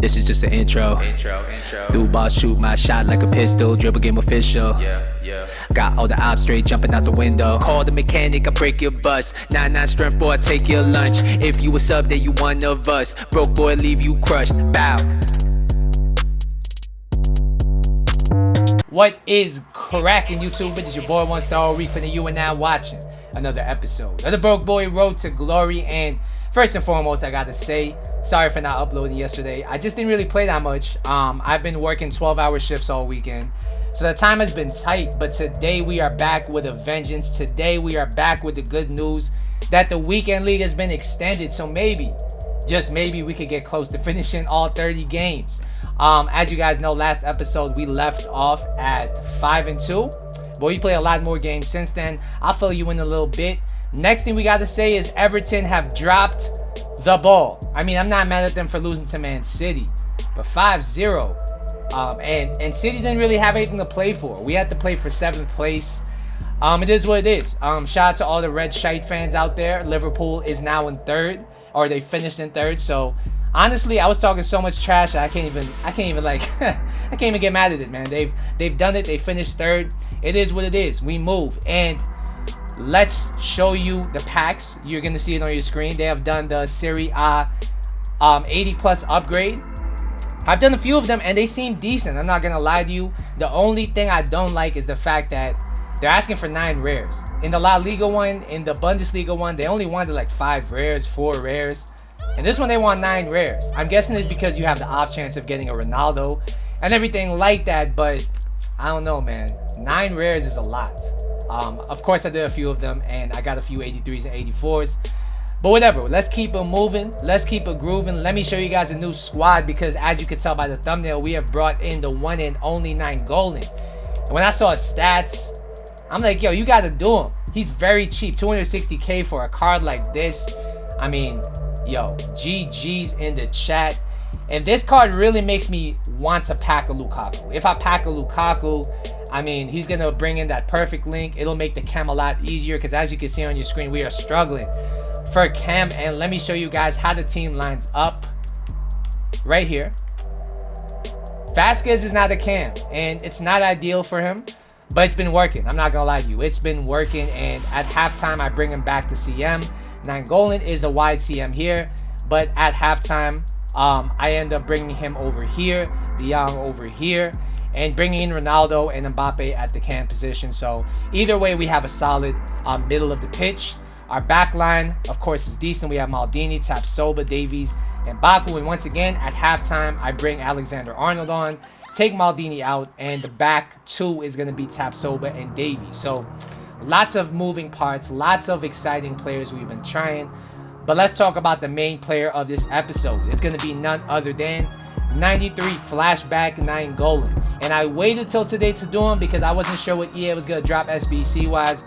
This is just an intro. Do ball, shoot my shot like a pistol. Dribble game official. Got all the ops straight jumping out the window. Call the mechanic, I break your bus. 9-9 strength, boy, I take your lunch. If you a sub, then you one of us. Broke boy, leave you crushed. Bow. What is cracking, YouTube? It is your boy One Star Week for the you and now watching another episode of the Broke Boy Road to Glory. And first and foremost, I gotta say, sorry for not uploading yesterday. I just didn't really play that much. I've been working 12-hour shifts all weekend, so the time has been tight. But today we are back with a vengeance. Today we are back with the good news that the weekend league has been extended. So maybe, just maybe, we could get close to finishing all 30 games. As you guys know, last episode we left off at 5-2, but we played a lot more games since then. I'll fill you in a little bit. Next thing we got to say is Everton have dropped the ball. I mean, I'm not mad at them for losing to Man City, but 5-0. And City didn't really have anything to play for. We had to play for 7th place. It is what it is. Shout out to all the red shite fans out there. Liverpool is now in 3rd, or they finished in 3rd. So honestly, I was talking so much trash that I can't even like I can't even get mad at it, man. They've done it. They finished 3rd. It is what it is. We move. And let's show you the packs. You're gonna see it on your screen. They have done the Serie A 80 plus upgrade. I've done a few of them and they seem decent. I'm not gonna lie to you. The only thing I don't like is the fact that they're asking for 9 rares. In the La Liga one, in the Bundesliga one, they only wanted like 5 rares, 4 rares. And this one they want 9 rares. I'm guessing it's because you have the off chance of getting a Ronaldo and everything like that, but I don't know, man. 9 rares is a lot. Of course I did a few of them and I got a few 83s and 84s, but whatever. Let's keep it moving. Let's keep it grooving. Let me show you guys a new squad, because as you can tell by the thumbnail, we have brought in the one and only Nainggolan. And when I saw his stats, I'm like, yo, you gotta do him. He's very cheap, 260k for a card like this. I mean, yo, GG's in the chat. And this card really makes me want to pack a Lukaku. If I pack a Lukaku, I mean, he's going to bring in that perfect link. It'll make the chem a lot easier, because as you can see on your screen, we are struggling for chem. And let me show you guys how the team lines up right here. Vasquez is not a cam, and it's not ideal for him, but it's been working. I'm not going to lie to you. It's been working, and at halftime, I bring him back to CM. Nainggolan is the wide CM here, but at halftime, I end up bringing him over here, De Jong over here, and bringing in Ronaldo and Mbappe at the cam position. So either way, we have a solid middle of the pitch. Our back line, of course, is decent. We have Maldini, Tapsoba, Davies, and Baku. And once again, at halftime, I bring Alexander-Arnold on, take Maldini out, and the back 2 is going to be Tapsoba and Davies. So lots of moving parts, lots of exciting players we've been trying. But let's talk about the main player of this episode. It's going to be none other than 93 Flashback Nainggolan. And I waited till today to do him because I wasn't sure what EA was going to drop SBC-wise.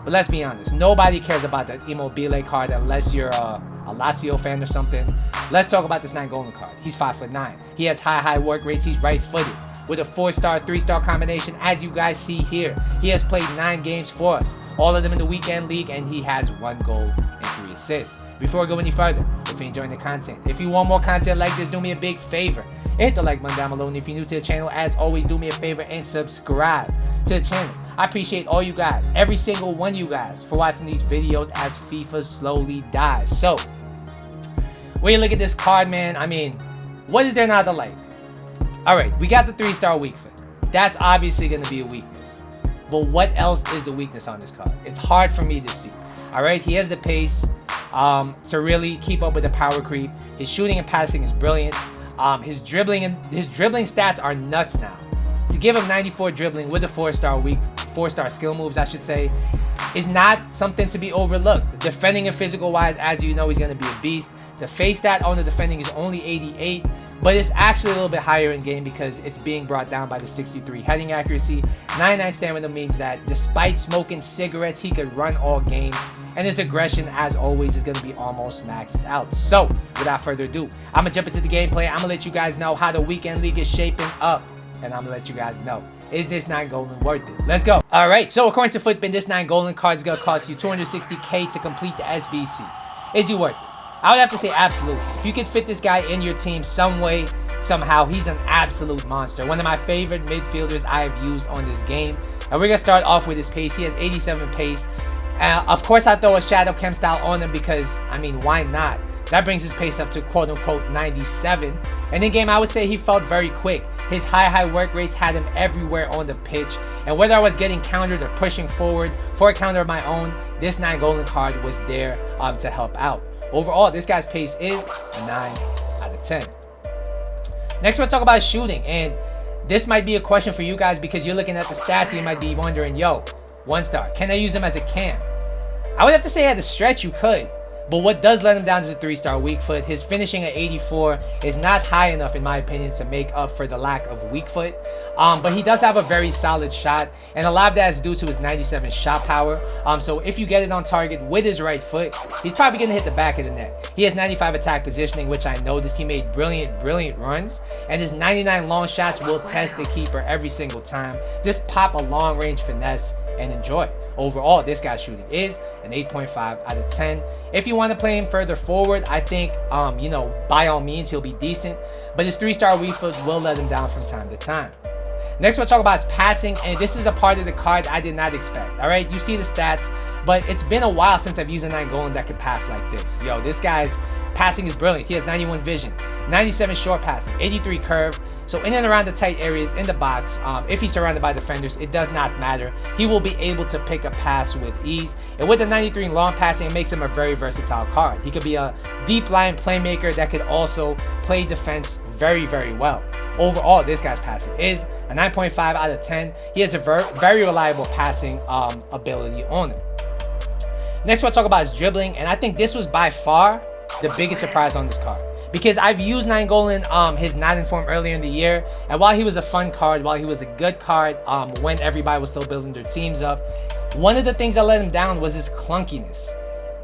But let's be honest, nobody cares about that Immobile card unless you're a Lazio fan or something. Let's talk about this Nainggolan card. He's 5'9". He has high work rates. He's right-footed with a 4-star, 3-star combination, as you guys see here. He has played 9 games for us, all of them in the weekend league, and he has 1 goal and 3 assists. Before I go any further, if you're enjoying the content, if you want more content like this, do me a big favor. Hit the like button down below, and if you're new to the channel, as always, do me a favor and subscribe to the channel. I appreciate all you guys, every single one of you guys, for watching these videos as FIFA slowly dies. So, when you look at this card, man, I mean, what is there not to like? Alright, we got the 3-star weak foot. That's obviously going to be a weakness. But what else is a weakness on this card? It's hard for me to see. Alright, he has the pace to really keep up with the power creep. His shooting and passing is brilliant. His dribbling stats are nuts now. To give him 94 dribbling with a 4-star skill moves, I should say, is not something to be overlooked. Defending and physical wise, as you know, he's going to be a beast. The face stat on the defending is only 88, but it's actually a little bit higher in game because it's being brought down by the 63 heading accuracy. 99 stamina means that despite smoking cigarettes, he could run all game. And his aggression, as always, is going to be almost maxed out. So, without further ado, I'm going to jump into the gameplay. I'm going to let you guys know how the weekend league is shaping up. And I'm going to let you guys know, is this Nainggolan worth it? Let's go. All right, so according to Footbin, this Nainggolan card is going to cost you 260k to complete the SBC. Is he worth it? I would have to say absolutely. If you could fit this guy in your team some way, somehow. He's an absolute monster. One of my favorite midfielders I have used on this game. And we're going to start off with his pace. He has 87 pace. Of course, I throw a Shadow Chem style on him because, I mean, why not? That brings his pace up to quote-unquote 97. And in game, I would say he felt very quick. His high work rates had him everywhere on the pitch. And whether I was getting countered or pushing forward for a counter of my own, this Nainggolan card was there to help out. Overall, this guy's pace is a 9 out of 10. Next, we'll talk about shooting. And this might be a question for you guys because you're looking at the stats and you might be wondering, yo, 1-star, can I use him as a cam? I would have to say at the stretch you could. But what does let him down is a 3-star weak foot. His finishing at 84 is not high enough, in my opinion, to make up for the lack of weak foot. But he does have a very solid shot, and a lot of that is due to his 97 shot power. So if you get it on target with his right foot, he's probably going to hit the back of the net. He has 95 attack positioning, which I noticed. He made brilliant runs, and his 99 long shots will test the keeper every single time. Just pop a long range finesse and enjoy. Overall, this guy's shooting is an 8.5 out of 10. If you want to play him further forward, I think, you know, by all means, he'll be decent. But his 3-star weak foot will let him down from time to time. Next, we'll talk about his passing, and this is a part of the card I did not expect. All right, you see the stats, but it's been a while since I've used a Nainggolan that could pass like this. Yo, this guy's passing is brilliant. He has 91 vision, 97 short passing, 83 curve. So in and around the tight areas in the box, if he's surrounded by defenders, it does not matter. He will be able to pick a pass with ease. And with the 93 long passing, it makes him a very versatile card. He could be a deep line playmaker that could also play defense very well. Overall, this guy's passing is a 9.5 out of 10. He has a very reliable passing ability on him. Next, we'll talk about his dribbling, and I think this was by far the biggest surprise on this card. Because I've used Nainggolan, his not informed earlier in the year, and while he was a fun card, while he was a good card when everybody was still building their teams up, one of the things that let him down was his clunkiness.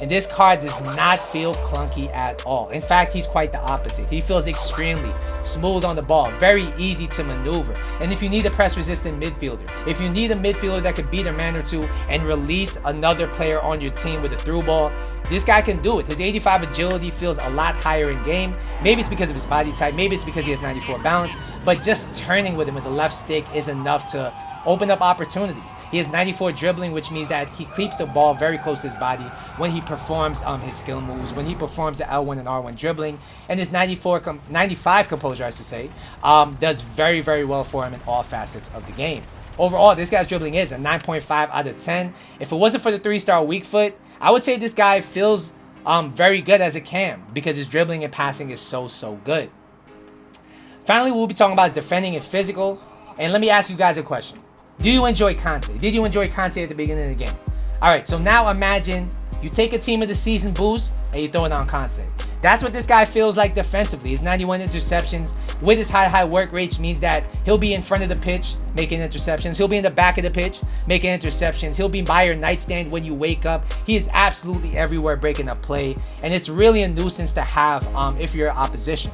And this card does not feel clunky at all. In fact, he's quite the opposite. He feels extremely smooth on the ball, very easy to maneuver. And if you need a press-resistant midfielder, if you need a midfielder that could beat a man or two and release another player on your team with a through ball, this guy can do it. His 85 agility feels a lot higher in game. Maybe it's because of his body type. Maybe it's because he has 94 balance. But just turning with him with the left stick is enough to open up opportunities. He has 94 dribbling, which means that he keeps the ball very close to his body when he performs his skill moves, when he performs the L1 and R1 dribbling. And his 95 composure, I should say, does very well for him in all facets of the game. Overall, this guy's dribbling is a 9.5 out of 10. If it wasn't for the 3-star weak foot, I would say this guy feels very good as a cam because his dribbling and passing is so good. Finally, we'll be talking about his defending and physical. And let me ask you guys a question. Do you enjoy Conte? Did you enjoy Conte at the beginning of the game? All right, so now imagine you take a team of the season boost and you throw it on Conte. That's what this guy feels like defensively. His 91 interceptions with his high work rates means that he'll be in front of the pitch making interceptions. He'll be in the back of the pitch making interceptions. He'll be by your nightstand when you wake up. He is absolutely everywhere breaking up play, and it's really a nuisance to have if you're opposition.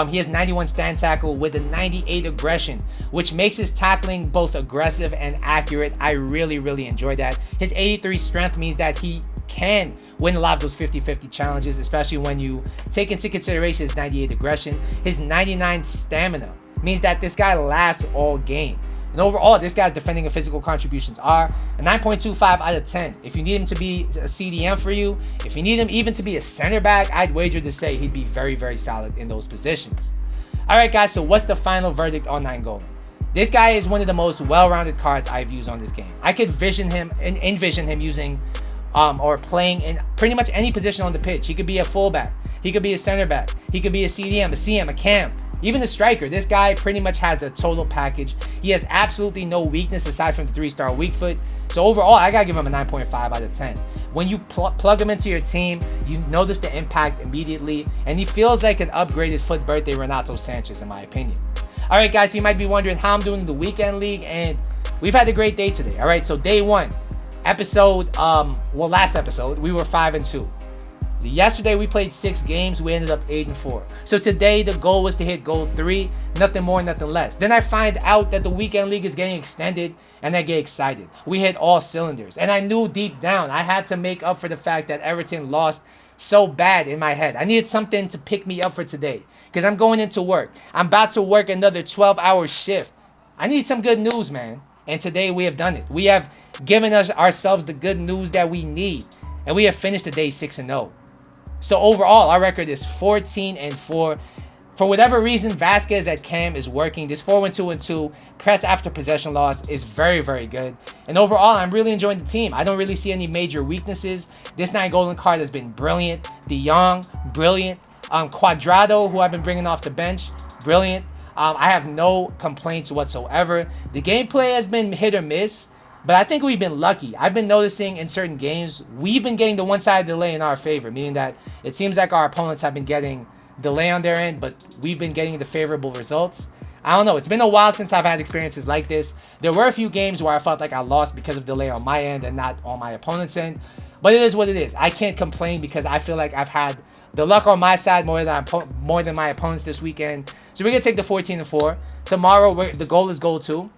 He has 91 stand tackle with a 98 aggression, which makes his tackling both aggressive and accurate. I really enjoy that. His 83 strength means that he can win a lot of those 50-50 challenges, especially when you take into consideration his 98 aggression. His 99 stamina means that this guy lasts all game. And overall, this guy's defending and physical contributions are a 9.25 out of 10. If you need him to be a CDM for you, if you need him even to be a center back, I'd wager to say he'd be very solid in those positions. All right, guys, so what's the final verdict on Nainggolan? This guy is one of the most well-rounded cards I've used on this game. I could envision him using or playing in pretty much any position on the pitch. He could be a fullback. He could be a center back. He could be a CDM, a CM, a cam. Even the striker, this guy pretty much has the total package. He has absolutely no weakness aside from the 3-star weak foot. So overall, I gotta give him a 9.5 out of 10. When you plug him into your team, you notice the impact immediately, and he feels like an upgraded foot birthday Renato Sanchez, in my opinion. All right, guys, so you might be wondering how I'm doing in the weekend league, and we've had a great day today. All right, so day one, last episode, we were 5-2. Yesterday we played 6 games. We ended up 8-4. So today the goal was to hit goal 3, nothing more, nothing less. Then I find out that the weekend league is getting extended, and I get excited. We hit all cylinders, and I knew deep down I had to make up for the fact that Everton lost so bad in my head. I needed something to pick me up for today because I'm going into work. I'm about to work another 12-hour shift. I need some good news, man. And today we have done it. We have given ourselves the good news that we need. And we have finished the day 6-0. So overall, our record is 14-4. For whatever reason, Vasquez at Cam is working. This 4-1-2-2 press after possession loss is very, very good. And overall, I'm really enjoying the team. I don't really see any major weaknesses. This Nainggolan card has been brilliant. De Jong, brilliant. Cuadrado, who I've been bringing off the bench, brilliant. I have no complaints whatsoever. The gameplay has been hit or miss, but I think we've been lucky. I've been noticing in certain games, we've been getting the one-sided delay in our favor, meaning that it seems like our opponents have been getting delay on their end, but we've been getting the favorable results. I don't know. It's been a while since I've had experiences like this. There were a few games where I felt like I lost because of delay on my end and not on my opponent's end, but it is what it is. I can't complain because I feel like I've had the luck on my side more than my opponents this weekend. So we're going to take the 14-4. Tomorrow, the goal is goal 2.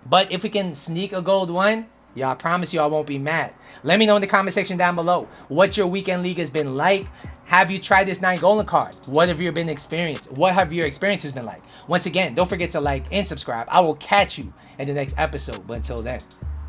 But if we can sneak a gold 1, yeah, I promise you I won't be mad. Let me know in the comment section down below what your weekend league has been like. Have you tried this Nainggolan card? What have you been experienced? What have your experiences been like? Once again, don't forget to like and subscribe. I will catch you in the next episode. But until then.